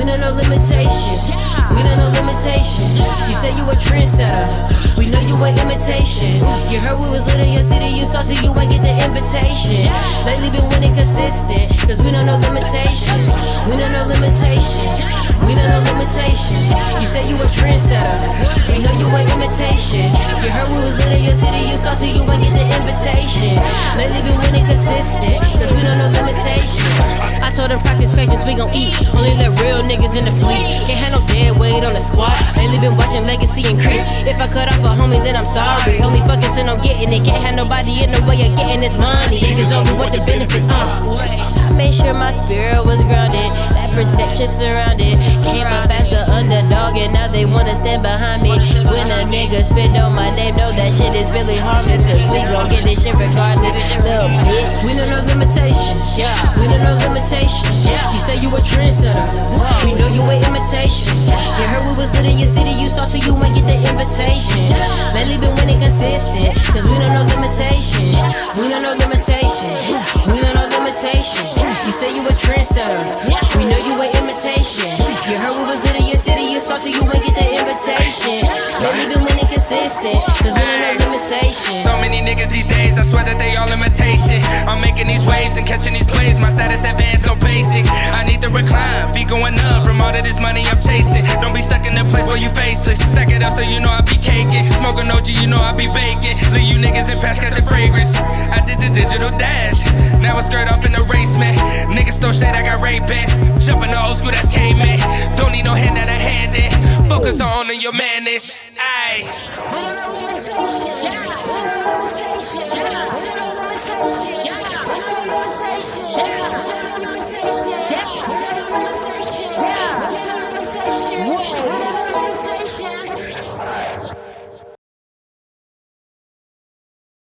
know no limitation. We know no limitation. You say you a trendsetter. We know you an imitation. You heard we was lit in your city, you saw, so you ain't get the invitation. Lately been winning consistent, cause we know no limitation. We know no limitation. We know no limitation. You say you a trendsetter. We know you an imitation. You heard we was lit in your city, you saw, so you ain't get the invitation. Lately been winning consistent, cause we know no limitation. I told them practice patience, we gon' eat. Only let real niggas in the fleet. Can't have no dead weight on the squad. Lately been watching legacy increase. If I cut off a homie, then I'm sorry. Only focusing on getting it. Can't have nobody in the way of getting this money. Niggas only want the benefits, I made sure my spirit was grounded. That protection surrounded. Came up as the underdog and now they wanna stand behind me. When a nigga spit on my name, know that shit is really harmless. Cause we gon' get this shit regardless. Little bitch. We know no limitations. We know no limitations. You say you a trendsetter. We know you an imitation. You heard we was lit in your city, you saw, so you ain't get the invitation. Lately been winning consistent, cause we know no limitation. We know no limitation. We know no limitation. You say you a trendsetter. We know you an imitation. You heard we was lit in your city, you saw, so you ain't get the invitation. Lately been winning consistent, cause we know no limitation. So many niggas these days, I swear that they all imitation. I'm making these waves and catching these plays. My status advanced, no basic. I need to recline, feet going up from all of this money I'm chasing. Don't be stuck in the place where you faceless. Stack it up so you know I be caking. Smoking OG, you know I be baking. Leave you niggas in past, catch the fragrance. I did the digital dash. Now I skirt up in the race, man. Niggas throw shade, I got rapists. Jumping the old school, that's caveman. Don't need no hand that I hand in. Focus on owning your manish. Ayy.